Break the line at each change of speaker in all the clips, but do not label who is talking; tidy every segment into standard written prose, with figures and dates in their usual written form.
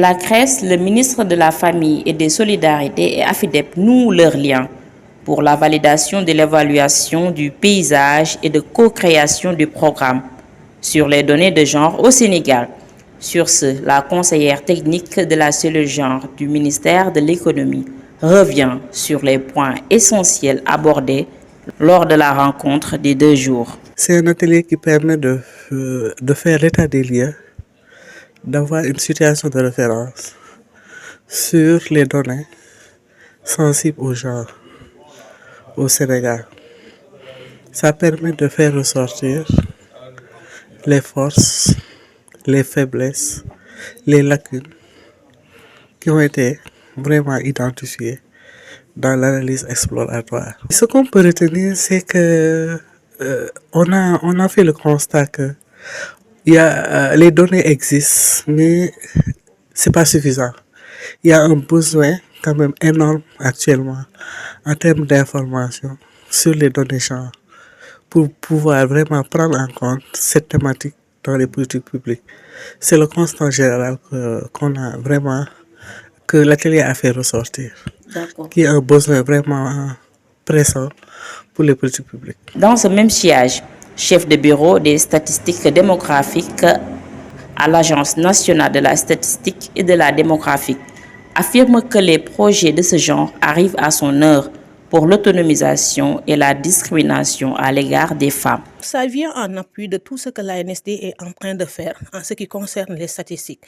La CRES, le ministre de la Famille et des Solidarités et AFIDEP nouent leurs liens pour la validation de l'évaluation du paysage et de co-création du programme sur les données de genre au Sénégal. Sur ce, la conseillère technique de la cellule genre du ministère de l'Économie revient sur les points essentiels abordés lors de la rencontre des 2 jours.
C'est un atelier qui permet de faire l'état des lieux, d'avoir une situation de référence sur les données sensibles au genre au Sénégal. Ça permet de faire ressortir les forces, les faiblesses, les lacunes qui ont été vraiment identifiées dans l'analyse exploratoire. Ce qu'on peut retenir, c'est que on a fait le constat que les données existent, mais c'est pas suffisant. Il y a un besoin quand même énorme actuellement en termes d'information sur les données genre pour pouvoir vraiment prendre en compte cette thématique dans les politiques publiques. C'est le constat général qu'on a vraiment, que l'atelier a fait ressortir, qui est un besoin vraiment pressant pour les politiques publiques.
Dans ce même siège, chef de bureau des statistiques démographiques à l'Agence nationale de la statistique et de la démographie, affirme que les projets de ce genre arrivent à son heure pour l'autonomisation et la discrimination à l'égard des femmes.
Ça vient en appui de tout ce que l'ANSD est en train de faire en ce qui concerne les statistiques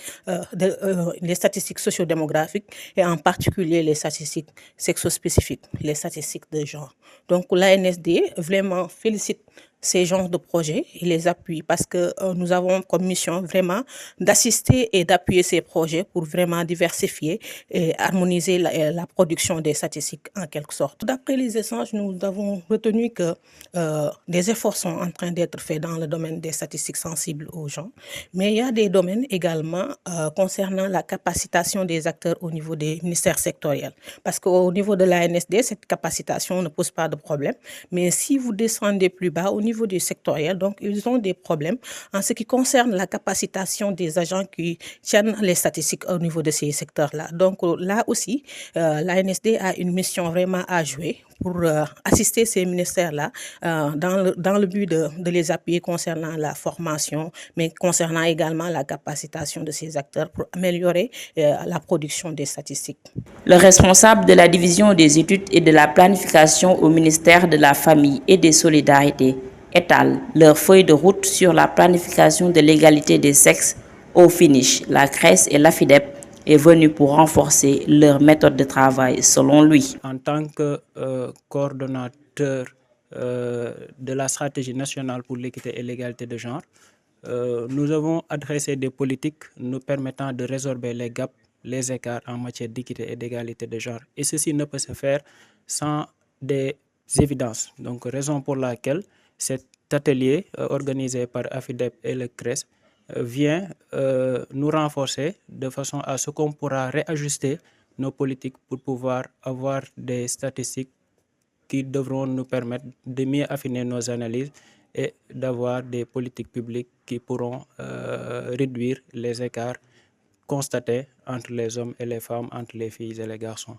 sociodémographiques et en particulier les statistiques sexospécifiques, les statistiques de genre. Donc l'ANSD vraiment félicite ces genres de projets, il les appuie parce que nous avons comme mission vraiment d'assister et d'appuyer ces projets pour vraiment diversifier et harmoniser la production des statistiques en quelque sorte. D'après les échanges, nous avons retenu que des efforts sont en train d'être faits dans le domaine des statistiques sensibles aux gens, mais il y a des domaines également concernant la capacitation des acteurs au niveau des ministères sectoriels. Parce qu'au niveau de l'ANSD, cette capacitation ne pose pas de problème, mais si vous descendez plus bas, au niveau du sectoriel, donc ils ont des problèmes en ce qui concerne la capacitation des agents qui tiennent les statistiques au niveau de ces secteurs-là. Donc là aussi, l'ANSD a une mission vraiment à jouer pour assister ces ministères-là dans le but de les appuyer concernant la formation, mais concernant également la capacitation de ces acteurs pour améliorer la production des statistiques.
Le responsable de la division des études et de la planification au ministère de la Famille et des Solidarités étalent leur feuille de route sur la planification de l'égalité des sexes au finish. La CRES et l'AFIDEP est venue pour renforcer leur méthode de travail selon lui.
En tant que coordonnateur de la stratégie nationale pour l'équité et l'égalité de genre, nous avons adressé des politiques nous permettant de résorber les gaps, les écarts en matière d'équité et d'égalité de genre. Et ceci ne peut se faire sans des évidences. Donc, raison pour laquelle cet atelier organisé par AFIDEP et le CRES vient nous renforcer de façon à ce qu'on pourra réajuster nos politiques pour pouvoir avoir des statistiques qui devront nous permettre de mieux affiner nos analyses et d'avoir des politiques publiques qui pourront réduire les écarts constatés entre les hommes et les femmes, entre les filles et les garçons.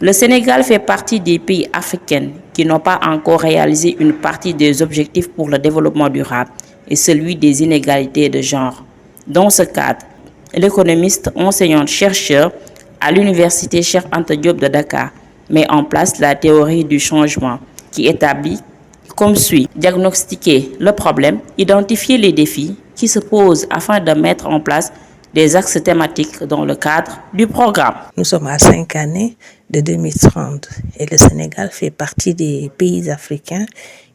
Le Sénégal fait partie des pays africains qui n'ont pas encore réalisé une partie des objectifs pour le développement durable et celui des inégalités de genre. Dans ce cadre, l'économiste enseignante-chercheur à l'université Cheikh Anta Diop de Dakar met en place la théorie du changement qui établit comme suit: diagnostiquer le problème, identifier les défis qui se posent afin de mettre en place des axes thématiques dans le cadre du programme.
Nous sommes à 5 années de 2030 et le Sénégal fait partie des pays africains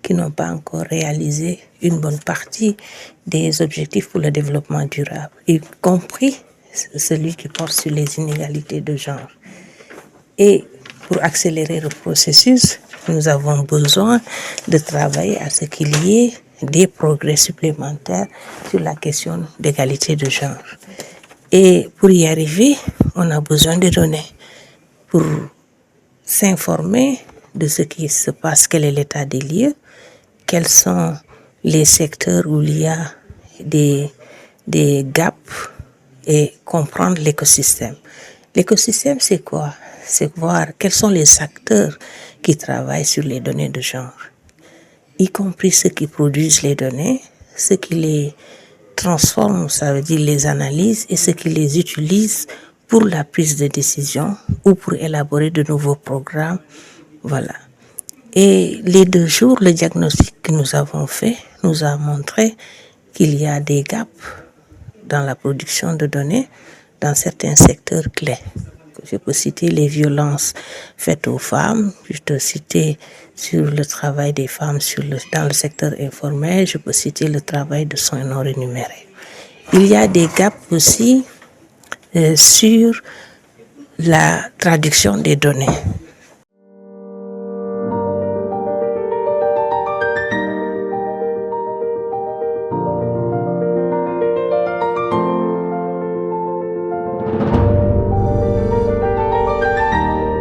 qui n'ont pas encore réalisé une bonne partie des objectifs pour le développement durable, y compris celui qui porte sur les inégalités de genre. Et pour accélérer le processus, nous avons besoin de travailler à ce qu'il y ait des progrès supplémentaires sur la question d'égalité de genre. Et pour y arriver, on a besoin de données pour s'informer de ce qui se passe, quel est l'état des lieux, quels sont les secteurs où il y a des gaps et comprendre l'écosystème. L'écosystème, c'est quoi? C'est voir quels sont les acteurs qui travaillent sur les données de genre, y compris ceux qui produisent les données, ceux qui les transforment, ça veut dire les analysent, et ceux qui les utilisent pour la prise de décision ou pour élaborer de nouveaux programmes. Voilà. Et les 2 jours, le diagnostic que nous avons fait nous a montré qu'il y a des gaps dans la production de données dans certains secteurs clés. Je peux citer les violences faites aux femmes, je peux citer sur le travail des femmes dans le secteur informel, je peux citer le travail de soins non rémunérés. Il y a des gaps aussi sur la traduction des données.